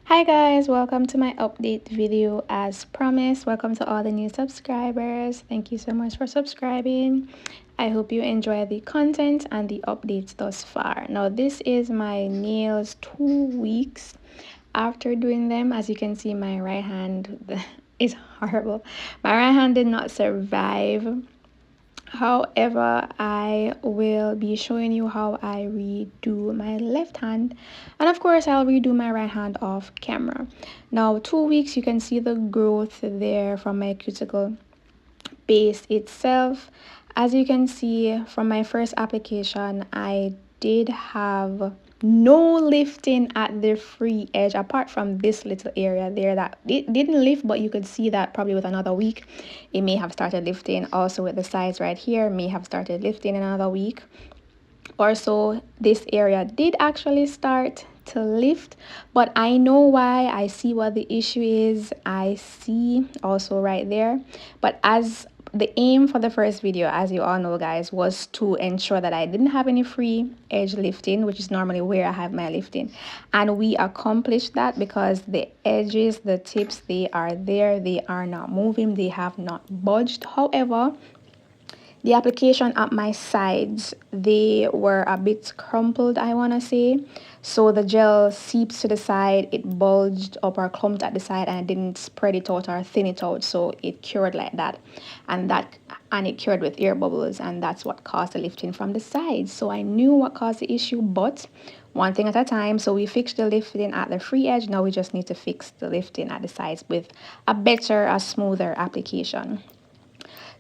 Hi guys, welcome to my update video as promised. Welcome to all the new subscribers. Thank you so much for subscribing. I hope you enjoy the content and the updates thus far. Now this is my nails 2 weeks after doing them. As you can see, my right hand is horrible. My right hand did not survive. However, I will be showing you how I redo my left hand, and of course I'll redo my right hand off camera. Now 2 weeks, you can see the growth there from my cuticle base itself. As you can see from my first application, I did have no lifting at the free edge apart from this little area there that it didn't lift, but you could see that probably with another week it may have started lifting. Also with the sides right here may have started lifting in another week or so. This area did actually start to lift, but I know why. I see what the issue is. I see also right there. But as the aim for the first video, as you all know guys, was to ensure that I didn't have any free edge lifting, which is normally where I have my lifting, and we accomplished that because the edges, the tips, they are there, they are not moving, they have not budged. However, the application at my sides, they were a bit crumpled, I want to say. So the gel seeps to the side, it bulged up or clumped at the side, and I didn't spread it out or thin it out, so it cured like that. And it cured with air bubbles, and that's what caused the lifting from the sides. So I knew what caused the issue, but one thing at a time. So we fixed the lifting at the free edge. Now we just need to fix the lifting at the sides with a better, a smoother application.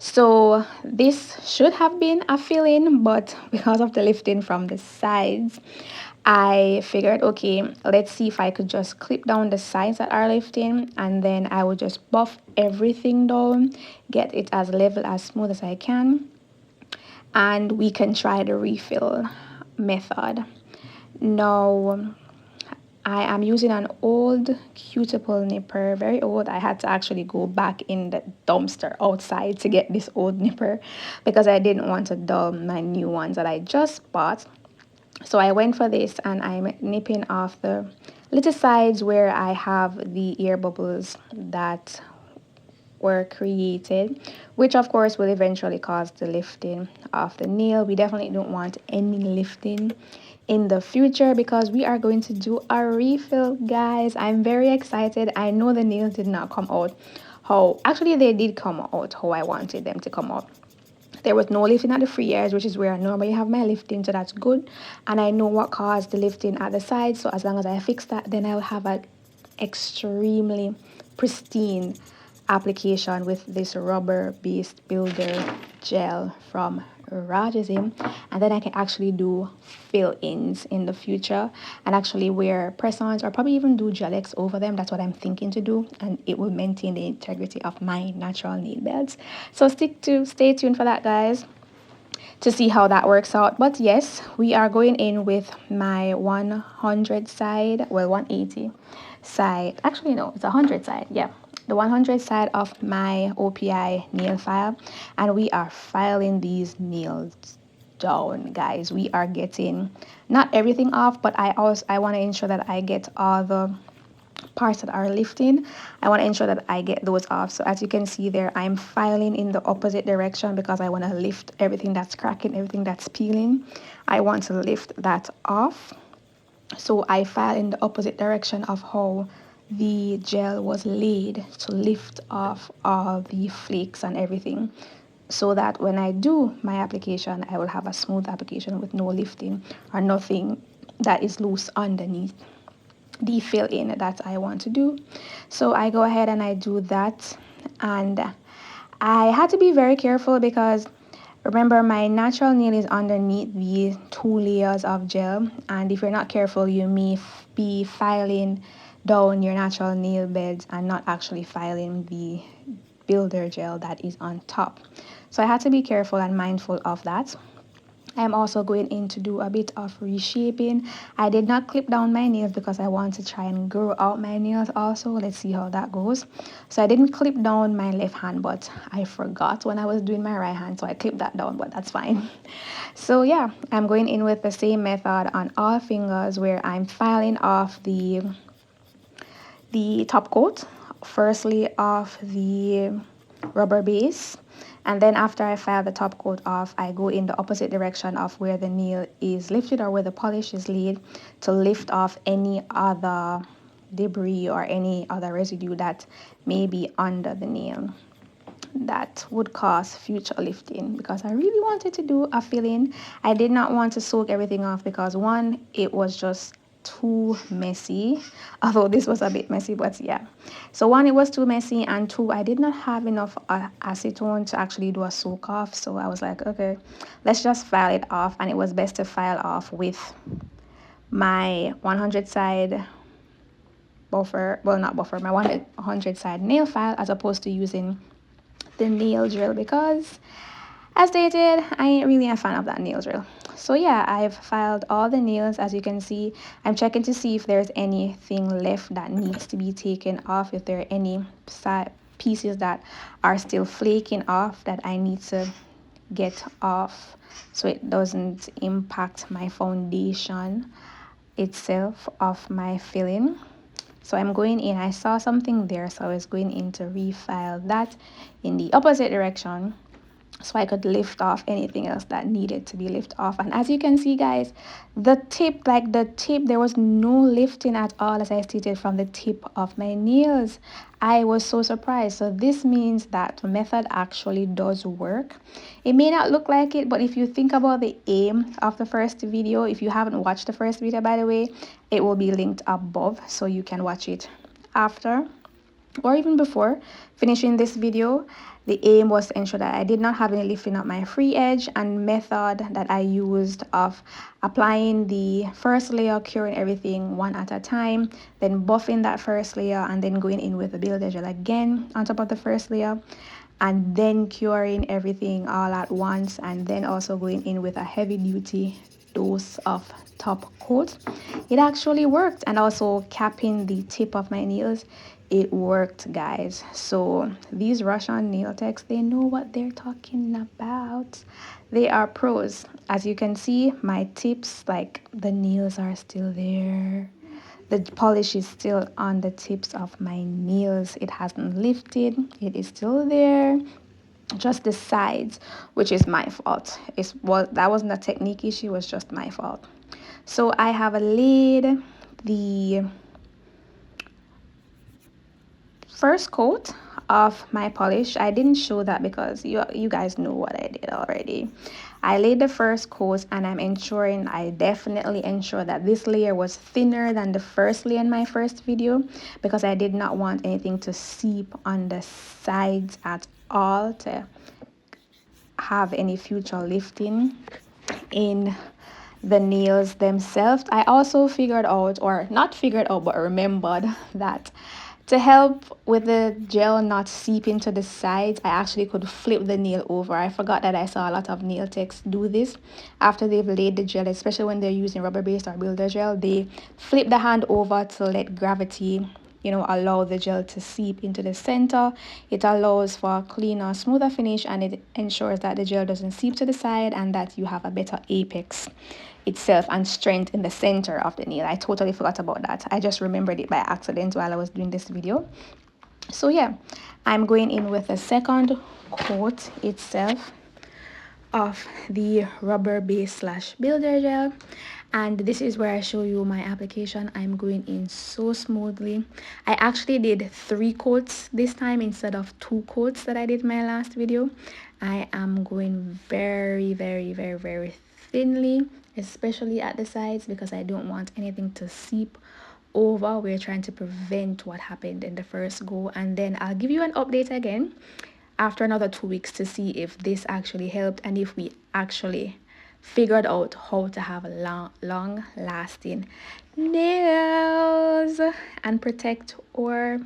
So this should have been a fill-in, but because of the lifting from the sides, I figured, okay, let's see if I could just clip down the sides that are lifting, and then I would just buff everything down, get it as level, as smooth as I can, and we can try the refill method. Now, I am using an old cuticle nipper, very old. I had to actually go back in the dumpster outside to get this old nipper because I didn't want to dull my new ones that I just bought. So I went for this, and I'm nipping off the little sides where I have the air bubbles that were created, which of course will eventually cause the lifting of the nail. We definitely don't want any lifting in the future because we are going to do a refill, guys. I'm very excited. I know the nails did not come out how actually they did come out how I wanted them to come out. There was no lifting at the free edge, which is where I normally have my lifting, so that's good. And I know what caused the lifting at the side, so as long as I fix that, then I'll have an extremely pristine application with this rubber based builder gel from Rajazim, and then I can actually do fill-ins in the future and actually wear press-ons or probably even do gel-X over them. That's what I'm thinking to do, and it will maintain the integrity of my natural nail beds. So stay tuned for that, guys, to see how that works out. But yes, we are going in with my 100 side, well, 180 side. Actually, no, it's 100 side. Yeah, the 100 side of my OPI nail file, and we are filing these nails down, guys. We are getting not everything off, but I want to ensure that I get all the parts that are lifting. I want to ensure that I get those off. So as you can see there, I'm filing in the opposite direction because I want to lift everything that's cracking, everything that's peeling. I want to lift that off. So I file in the opposite direction of how the gel was laid to lift off all the flakes and everything, so that when I do my application, I will have a smooth application with no lifting or nothing that is loose underneath the fill-in that I want to do. So I go ahead and I do that, and I had to be very careful because remember, my natural nail is underneath the 2 layers of gel, and if you're not careful, you may be filing down your natural nail beds and not actually filing the builder gel that is on top. So I had to be careful and mindful of that. I'm also going in to do a bit of reshaping. I did not clip down my nails because I want to try and grow out my nails also. Let's see how that goes. So I didn't clip down my left hand, but I forgot when I was doing my right hand, so I clipped that down, but that's fine. So yeah, I'm going in with the same method on all fingers where I'm filing off the the top coat, firstly of the rubber base, and then after I file the top coat off, I go in the opposite direction of where the nail is lifted or where the polish is laid to lift off any other debris or any other residue that may be under the nail that would cause future lifting, because I really wanted to do a filling. I did not want to soak everything off because one, it was just too messy, although this was a bit messy, but yeah. So one, it was too messy, and two, I did not have enough acetone to actually do a soak off. So I was like, okay, let's just file it off, and it was best to file off with my 100 side buffer, well, not buffer, my 100 side nail file, as opposed to using the nail drill, because as stated, I ain't really a fan of that nail drill. So yeah, I've filed all the nails. As you can see, I'm checking to see if there's anything left that needs to be taken off, if there are any side pieces that are still flaking off that I need to get off so it doesn't impact my foundation itself of my filling. So I'm going in, I saw something there, so I was going in to refile that in the opposite direction so I could lift off anything else that needed to be lifted off. And as you can see, guys, the tip, there was no lifting at all, as I stated, from the tip of my nails. I was so surprised. So this means that the method actually does work. It may not look like it, but if you think about the aim of the first video, if you haven't watched the first video, by the way, it will be linked above so you can watch it after or even before finishing this video. The aim was to ensure that I did not have any lifting up my free edge, and method that I used of applying the first layer, curing everything one at a time, then buffing that first layer, and then going in with the builder gel again on top of the first layer, and then curing everything all at once, and then also going in with a heavy duty dose of top coat. It actually worked. And also capping the tip of my nails, it worked, guys. So these Russian nail techs, they know what they're talking about. They are pros. As you can see, my tips, like the nails are still there. The polish is still on the tips of my nails. It hasn't lifted. It is still there. Just the sides, which is my fault. That wasn't a technique issue, it was just my fault. So I have laid the first coat of my polish. I didn't show that because you guys know what I did already. I laid the first coat, and I definitely ensure that this layer was thinner than the first layer in my first video, because I did not want anything to seep on the sides at all to have any future lifting in the nails themselves. I also figured out, or not figured out, but remembered that to help with the gel not seep into the sides, I actually could flip the nail over. I forgot that I saw a lot of nail techs do this after they've laid the gel, especially when they're using rubber based or builder gel. They flip the hand over to let gravity, allow the gel to seep into the center. It allows for a cleaner, smoother finish, and it ensures that the gel doesn't seep to the side and that you have a better apex itself and strength in the center of the nail. I totally forgot about that. I just remembered it by accident while I was doing this video. So yeah, I'm going in with the second coat itself of the rubber base / builder gel, and this is where I show you my application. I'm going in so smoothly. I actually did 3 coats this time instead of 2 coats that I did my last video. I am going very, very, very, very thinly, especially at the sides, because I don't want anything to seep over. We're trying to prevent what happened in the first go, and then I'll give you an update again after another 2 weeks to see if this actually helped and if we actually figured out how to have long lasting nails and protect our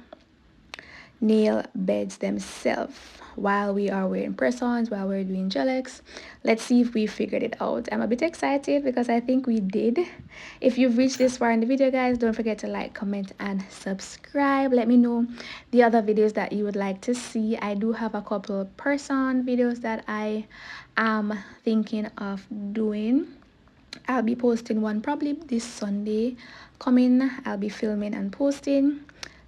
nail beds themselves while we are wearing press-ons, while we're doing gel-X. Let's see if we figured it out. I'm a bit excited because I think we did. If you've reached this far in the video, guys, don't forget to like, comment, and subscribe. Let me know the other videos that you would like to see. I do have a couple press-on videos that I am thinking of doing. I'll be posting one probably this Sunday coming. I'll be filming and posting.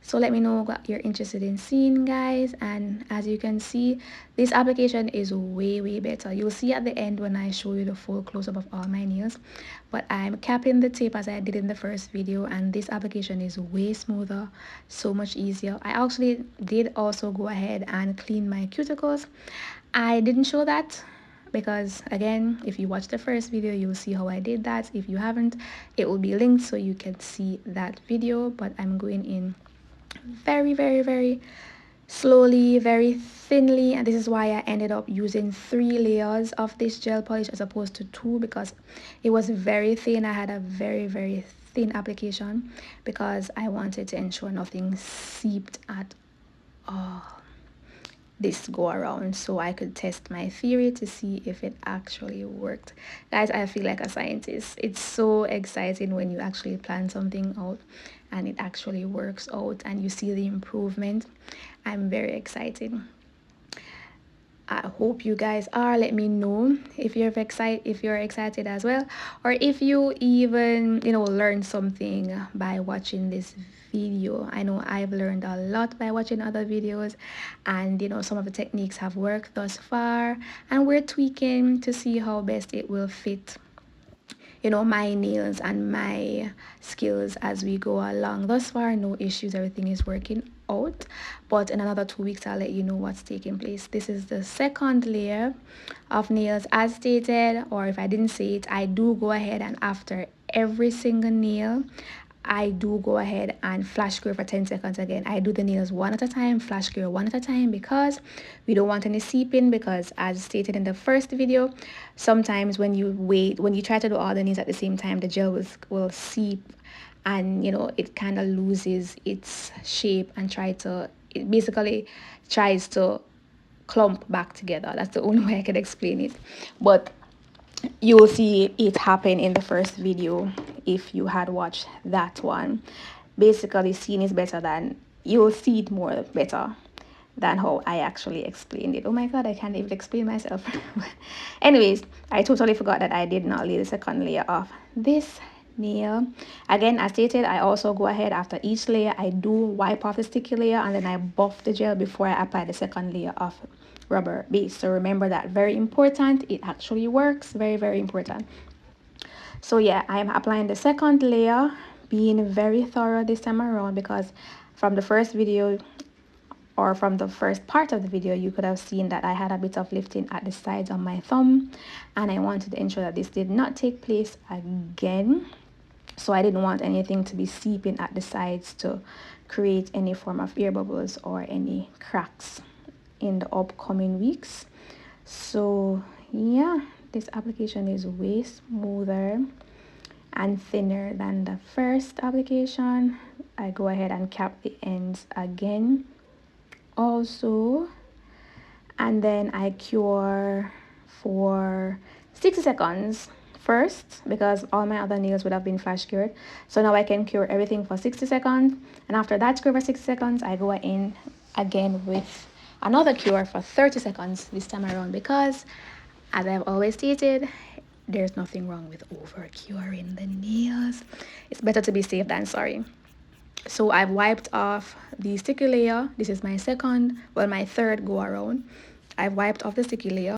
So let me know what you're interested in seeing, guys. And as you can see, this application is way better. You'll see at the end when I show you the full close-up of all my nails, but I'm capping the tip as I did in the first video, and this application is way smoother, so much easier. I actually did also go ahead and clean my cuticles. I didn't show that because, again, if you watch the first video, you'll see how I did that. If you haven't, it will be linked so you can see that video. But I'm going in very slowly, very thinly, and this is why I ended up using 3 layers of this gel polish as opposed to 2, because it was very thin. I had a very thin application because I wanted to ensure nothing seeped at all this go around, so I could test my theory to see if it actually worked. Guys, I feel like a scientist. It's so exciting when you actually plan something out and it actually works out and you see the improvement. I'm very excited. I hope you guys are. Let me know if you're excited as well, or if you even learn something by watching this video. I know I've learned a lot by watching other videos, and some of the techniques have worked thus far, and we're tweaking to see how best it will fit my nails and my skills as we go along. Thus far, no issues, everything is working out, but in another 2 weeks I'll let you know what's taking place. This is the second layer of nails. As stated, or if I didn't say it, I do go ahead and after every single nail I do go ahead and flash cure for 10 seconds again. I do the nails one at a time, flash cure one at a time, because we don't want any seeping, because as stated in the first video, sometimes when you try to do all the nails at the same time, the gel will seep, and it kind of loses its shape and it basically tries to clump back together. That's the only way I can explain it. But you will see it happen in the first video if you had watched that one. Basically, seeing is better than, you will see it more better than how I actually explained it. Oh my god, I can't even explain myself. Anyways, I totally forgot that I did not lay the second layer of this nail. Again, as stated, I also go ahead after each layer, I do wipe off the sticky layer, and then I buff the gel before I apply the second layer of rubber base. So remember that, very important. It actually works, very important. So yeah, I am applying the second layer, being very thorough this time around, because from the first video, or from the first part of the video, you could have seen that I had a bit of lifting at the sides on my thumb, and I wanted to ensure that this did not take place again. So I didn't want anything to be seeping at the sides to create any form of air bubbles or any cracks in the upcoming weeks. So yeah, this application is way smoother and thinner than the first application. I go ahead and cap the ends again also, and then I cure for 60 seconds first, because all my other nails would have been flash cured. So now I can cure everything for 60 seconds, and after that cure for 60 seconds, I go in again with another cure for 30 seconds this time around, because as I've always stated, there's nothing wrong with over curing the nails. It's better to be safe than sorry. So I've wiped off the sticky layer. This is my my third go around. I've wiped off the sticky layer,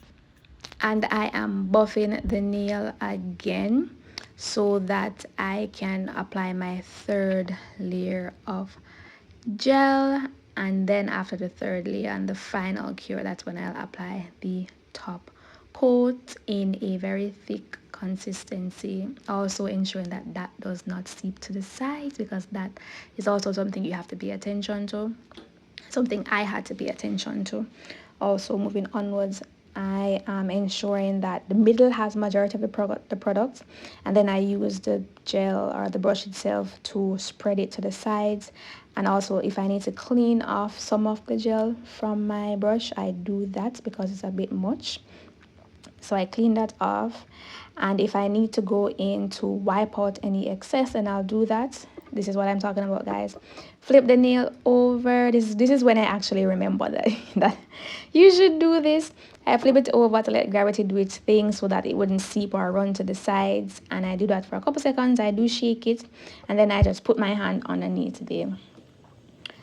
and I am buffing the nail again so that I can apply my third layer of gel. And then after the third layer and the final cure, that's when I'll apply the top coat in a very thick consistency, also ensuring that that does not seep to the sides, because that is also something you have to pay attention to, something I had to pay attention to. Also, moving onwards, I am ensuring that the middle has majority of the products, and then I use the gel or the brush itself to spread it to the sides. And also, if I need to clean off some of the gel from my brush, I do that because it's a bit much. So I clean that off, and if I need to go in to wipe out any excess, then I'll do that. This is what I'm talking about, guys. Flip the nail over. This is when I actually remember that you should do this. I flip it over to let gravity do its thing so that it wouldn't seep or run to the sides, and I do that for a couple seconds. I do shake it, and then I just put my hand underneath the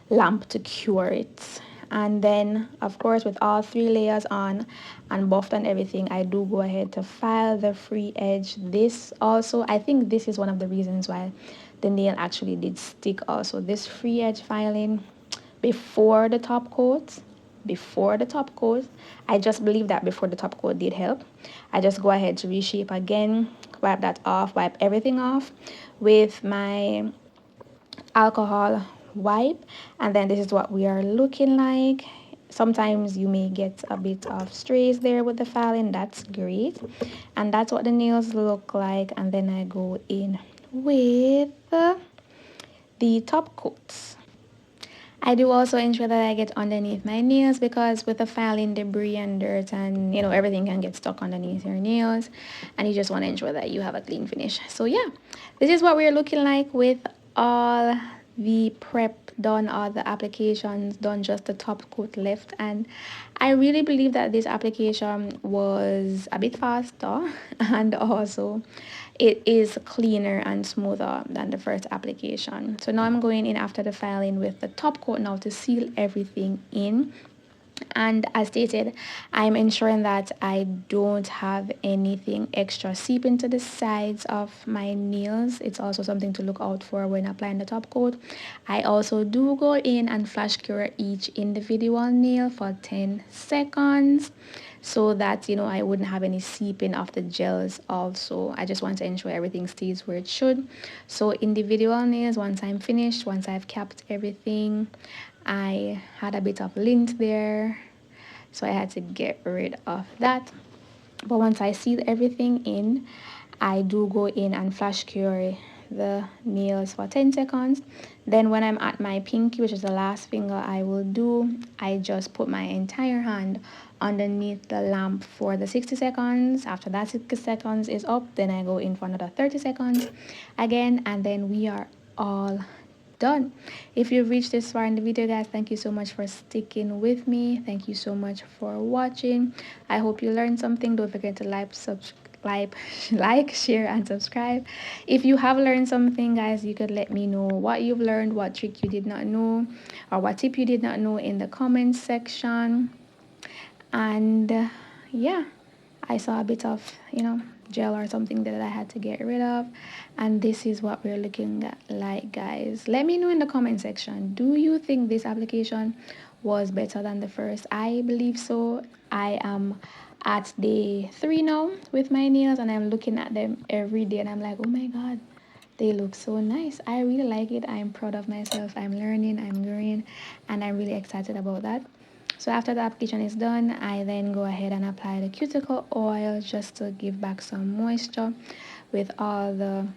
lamp to cure it. And then of course with all 3 layers on and buffed and everything, I do go ahead to file the free edge. This also, I think this is one of the reasons why the nail actually did stick also. This free edge filing before the top coat, I just believe that before the top coat did help. I just go ahead to reshape again, wipe that off, wipe everything off with my alcohol wipe, and then this is what we are looking like. Sometimes you may get a bit of strays there with the filing. That's great, and that's what the nails look like. And then I go in with the top coats. I do also ensure that I get underneath my nails, because with the filing, debris and dirt and everything can get stuck underneath your nails, and you just want to ensure that you have a clean finish. So yeah, this is what we're looking like with all the prep done, all the applications done, just the top coat left. And I really believe that this application was a bit faster and also it is cleaner and smoother than the first application. So now I'm going in after the filing with the top coat now to seal everything in. And as stated, I'm ensuring that I don't have anything extra seep into the sides of my nails. It's also something to look out for when applying the top coat. I also do go in and flash cure each individual nail for 10 seconds, so that I wouldn't have any seeping of the gels. Also, I just want to ensure everything stays where it should. So individual nails, once I'm finished, once I've capped everything, I had a bit of lint there, so I had to get rid of that. But once I seal everything in, I do go in and flash cure the nails for 10 seconds. Then when I'm at my pinky, which is the last finger I will do, I just put my entire hand underneath the lamp for the 60 seconds. After that 60 seconds is up, then I go in for another 30 seconds again, and then we are all done. If you've reached this far in the video, guys, thank you so much for sticking with me. Thank you so much for watching. I hope you learned something. Don't forget to like, share, and subscribe. If you have learned something, guys, you could let me know what you've learned, what trick you did not know, or what tip you did not know in the comments section. And yeah, I saw a bit of gel or something that I had to get rid of, and this is what we're looking at like, guys. Let me know in the comment section, do you think this application was better than the first? I believe so. I am at day 3 now with my nails, and I'm looking at them every day and I'm like, oh my god, they look so nice. I really like it. I'm proud of myself. I'm learning, I'm growing, and I'm really excited about that. So after the application is done, I then go ahead and apply the cuticle oil just to give back some moisture with all the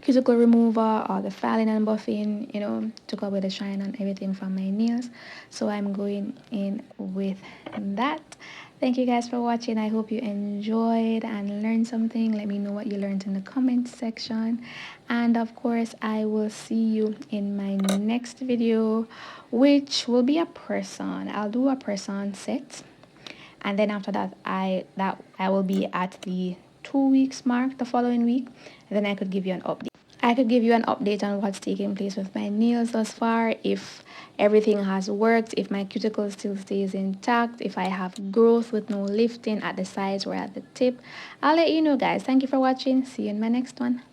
cuticle remover, all the filing and buffing, took away the shine and everything from my nails. So I'm going in with that. Thank you guys for watching. I hope you enjoyed and learned something. Let me know what you learned in the comment section. And of course, I will see you in my next video, which will be a press-on. I'll do a press-on set. And then after that, I will be at the 2 weeks mark the following week. And then I could give you an update. I could give you an update on what's taking place with my nails thus far, if everything has worked, if my cuticle still stays intact, if I have growth with no lifting at the sides or at the tip. I'll let you know, guys. Thank you for watching. See you in my next one.